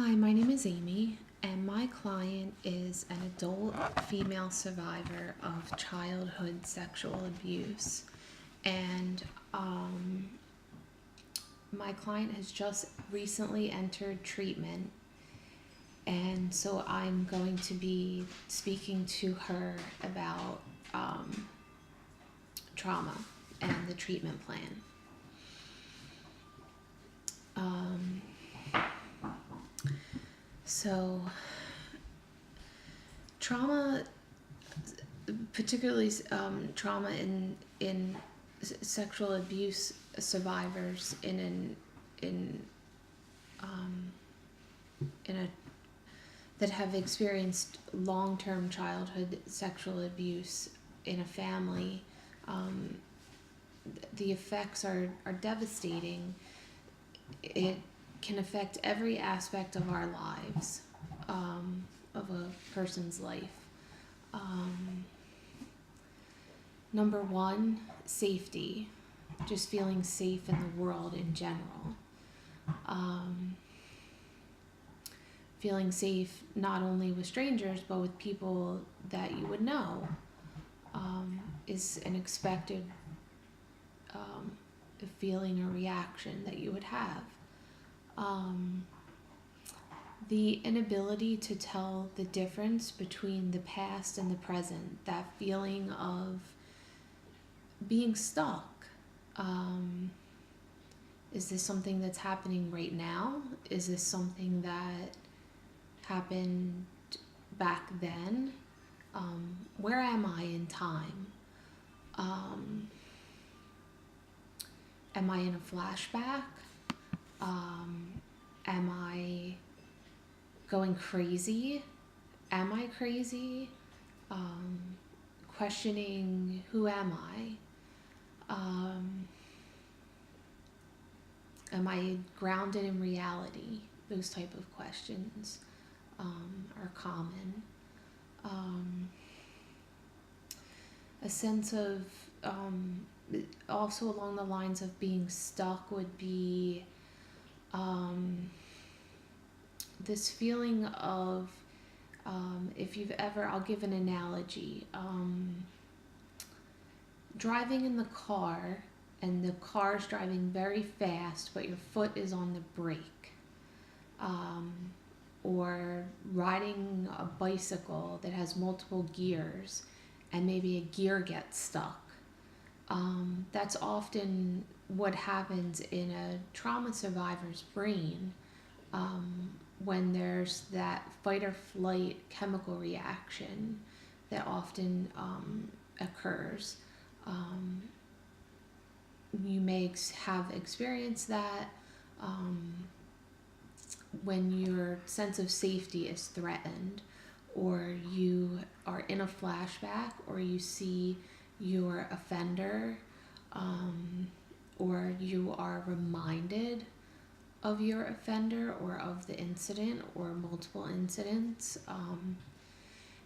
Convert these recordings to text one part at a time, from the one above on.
Hi, my name is Amy, and my client is an adult female survivor of childhood sexual abuse. And my client has just recently entered treatment, and so I'm going to be speaking to her about trauma and the treatment plan. So, trauma, particularly trauma in sexual abuse survivors in in a that have experienced long-term childhood sexual abuse in a family, um, the effects are devastating. It can affect every aspect of our lives, of a person's life. Number one, safety, just feeling safe in the world in general. Feeling safe not only with strangers but with people that you would know is an expected feeling or reaction that you would have. The inability to tell the difference between the past and the present, that feeling of being stuck. Is this something that's happening right now? Is this something that happened back then? Where am I in time? Am I in a flashback? Am I going crazy? Am I crazy? Questioning who am I? Am I grounded in reality? Those type of questions are common. A sense of also along the lines of being stuck would be this feeling of if you've ever, I'll give an analogy, driving in the car and the car's driving very fast but your foot is on the brake, or riding a bicycle that has multiple gears and maybe a gear gets stuck. That's often what happens in a trauma survivor's brain when there's that fight or flight chemical reaction that often occurs. You may have experienced that when your sense of safety is threatened, or you are in a flashback, or you see your offender, or you are reminded of your offender or of the incident or multiple incidents.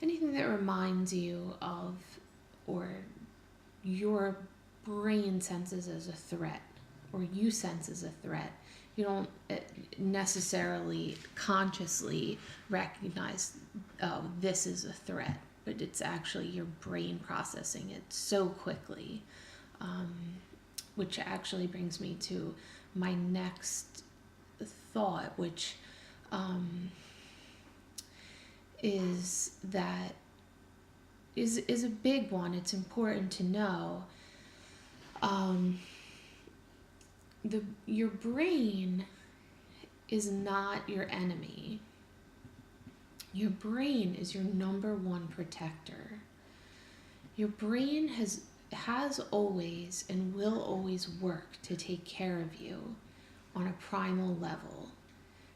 Anything that reminds you of, or your brain senses as a threat, or you sense as a threat. You don't necessarily consciously recognize, oh, this is a threat, but it's actually your brain processing it so quickly, which actually brings me to my next thought, which is a big one. It's important to know. Your brain is not your enemy. Your brain is your number one protector. Your brain has always and will always work to take care of you on a primal level.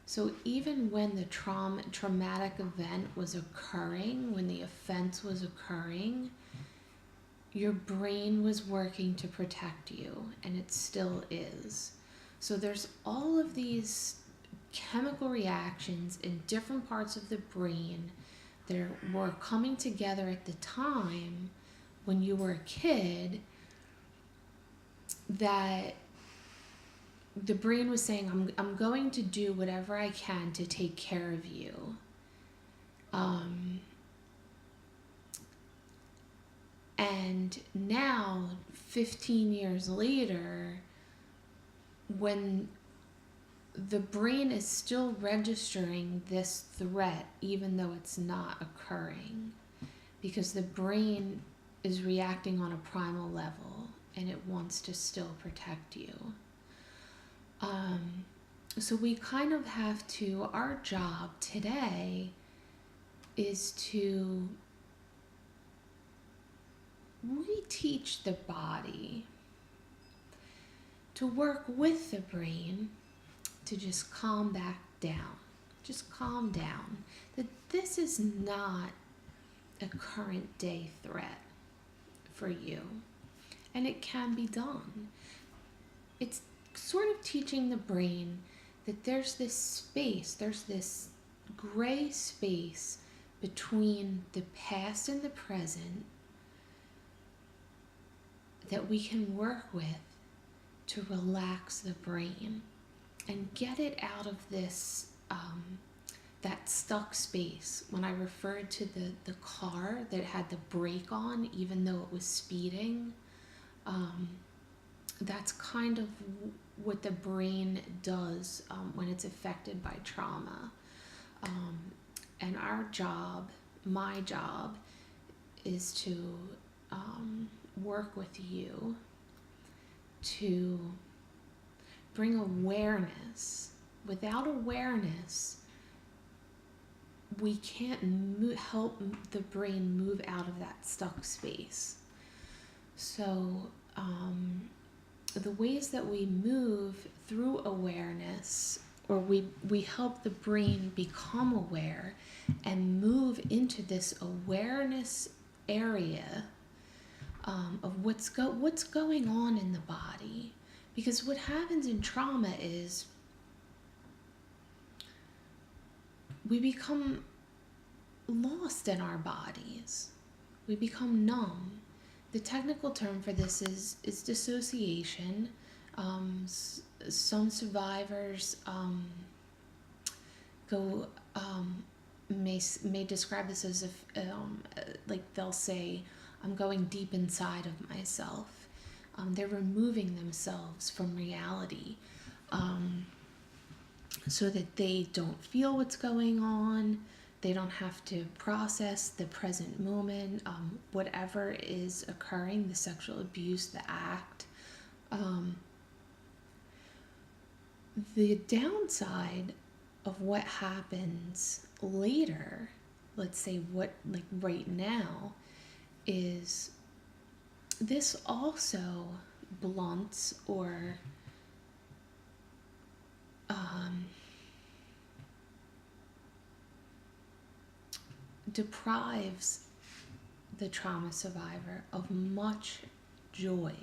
So even when the traumatic event was occurring, when the offense was occurring, your brain was working to protect you, and it still is. So there's all of these chemical reactions in different parts of the brain that were coming together at the time when you were a kid that the brain was saying, I'm going to do whatever I can to take care of you. And now, 15 years later, when the brain is still registering this threat, even though it's not occurring, because the brain is reacting on a primal level and it wants to still protect you. So we kind of have to, our job today is to reteach the body to work with the brain to just calm back down. Just calm down. That this is not a current day threat for you. And it can be done. It's sort of teaching the brain that there's this space, there's this gray space between the past and the present that we can work with to relax the brain and get it out of this, that stuck space. When I referred to the car that had the brake on, even though it was speeding, that's kind of what the brain does when it's affected by trauma. And our job, my job, is to work with you to bring awareness. Without awareness, we can't help the brain move out of that stuck space. So the ways that we move through awareness, or we help the brain become aware and move into this awareness area of what's going on in the body. Because what happens in trauma is we become lost in our bodies. We become numb. The technical term for this is dissociation. Some survivors may describe this as if like they'll say, I'm going deep inside of myself. They're removing themselves from reality so that they don't feel what's going on. They don't have to process the present moment, whatever is occurring, the sexual abuse, the act. The downside of what happens later, let's say like right now, is this also blunts or deprives the trauma survivor of much joy.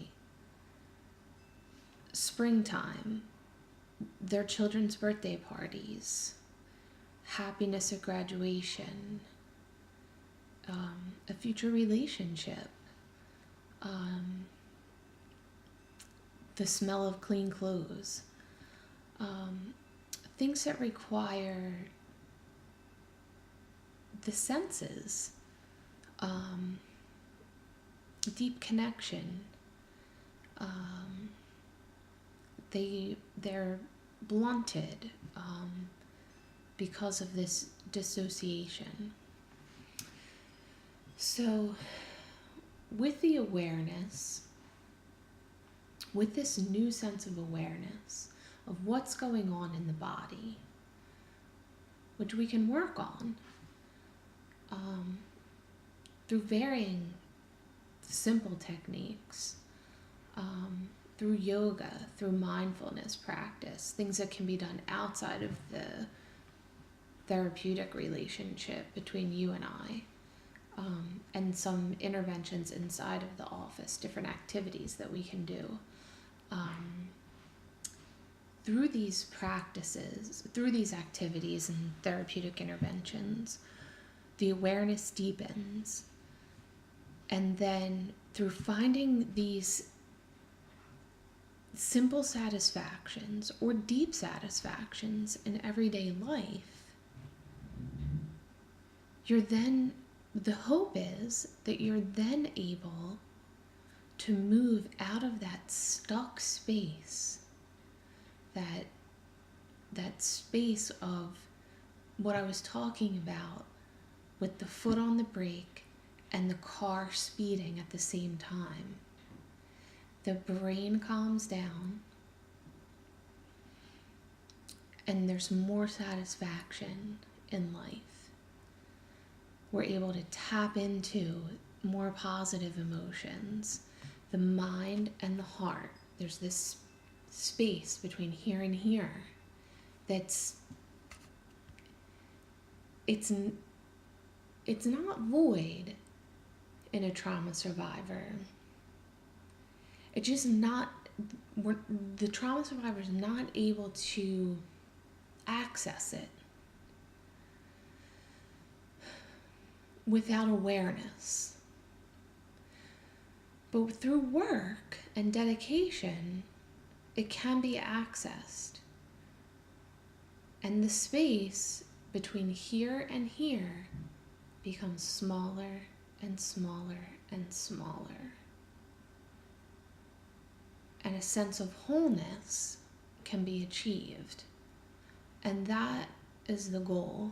Springtime, their children's birthday parties, happiness at graduation, a future relationship, the smell of clean clothes, things that require the senses, deep connection. They're blunted because of this dissociation. So with the awareness, with this new sense of awareness of what's going on in the body, which we can work on through varying simple techniques, through yoga, through mindfulness practice, things that can be done outside of the therapeutic relationship between you and I, and some interventions inside of the office, different activities that we can do. Through these practices, through these activities and therapeutic interventions, the awareness deepens. And then through finding these simple satisfactions or deep satisfactions in everyday life, the hope is that you're then able to move out of that stuck space, that space of what I was talking about with the foot on the brake and the car speeding at the same time. The brain calms down and there's more satisfaction in life. We're able to tap into more positive emotions. The mind and the heart, there's this space between here and here that's it's not void in a trauma survivor. It's just not, the trauma survivor is not able to access it without awareness. But through work and dedication, it can be accessed. And the space between here and here becomes smaller and smaller and smaller. And a sense of wholeness can be achieved. And that is the goal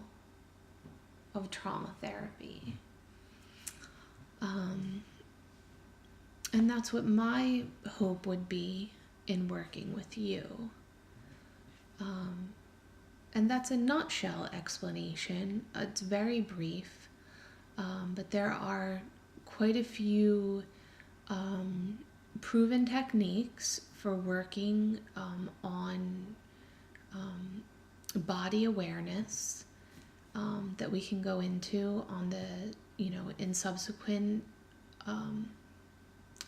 of trauma therapy. And that's what my hope would be in working with you. And that's a nutshell explanation. It's very brief, but there are quite a few proven techniques for working on body awareness that we can go into on the, in subsequent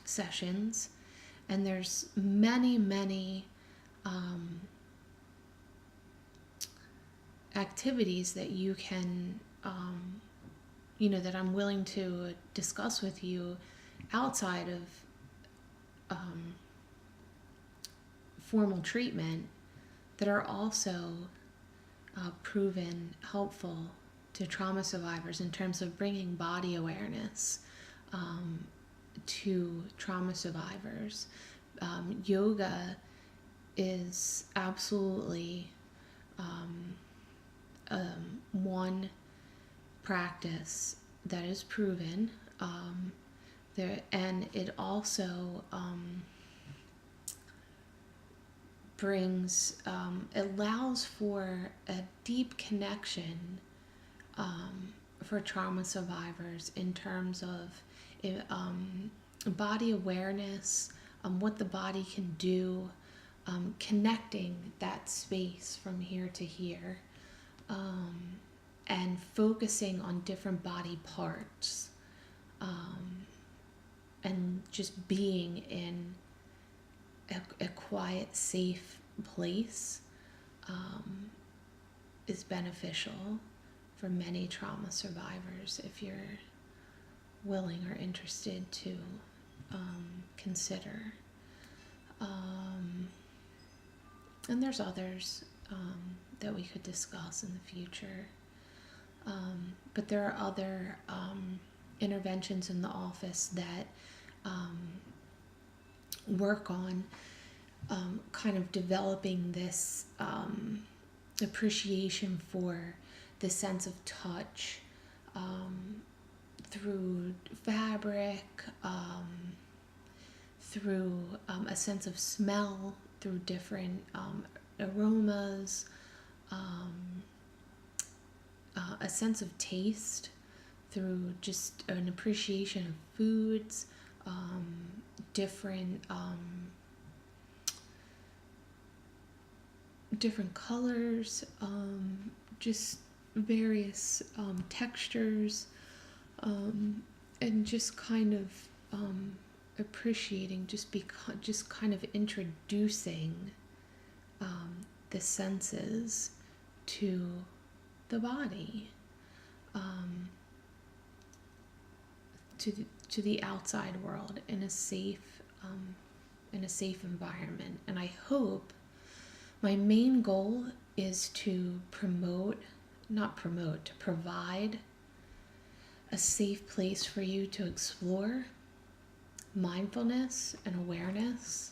sessions. And there's many activities that you can, that I'm willing to discuss with you outside of formal treatment that are also proven helpful to trauma survivors in terms of bringing body awareness to trauma survivors. Yoga is absolutely one practice that is proven and it also allows for a deep connection for trauma survivors in terms of body awareness, what the body can do, connecting that space from here to here, and focusing on different body parts, and just being in a quiet, safe place is beneficial for many trauma survivors if you're willing or interested to consider. And there's others that we could discuss in the future. But there are other interventions in the office that work on kind of developing this appreciation for the sense of touch through fabric, through a sense of smell, through different aromas, a sense of taste, through just an appreciation of foods, different colors, just various textures, and just kind of appreciating, just kind of introducing the senses to the body, to the outside world in a safe in a safe environment. And I hope my main goal is to to provide a safe place for you to explore mindfulness and awareness,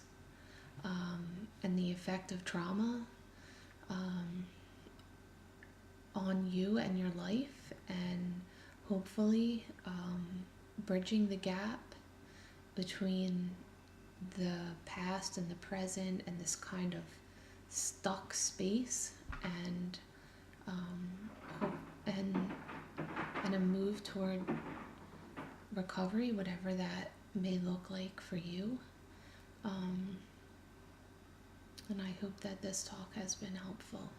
and the effect of trauma on you and your life, and hopefully bridging the gap between the past and the present and this kind of stuck space, and and a move toward recovery, whatever that may look like for you. And I hope that this talk has been helpful.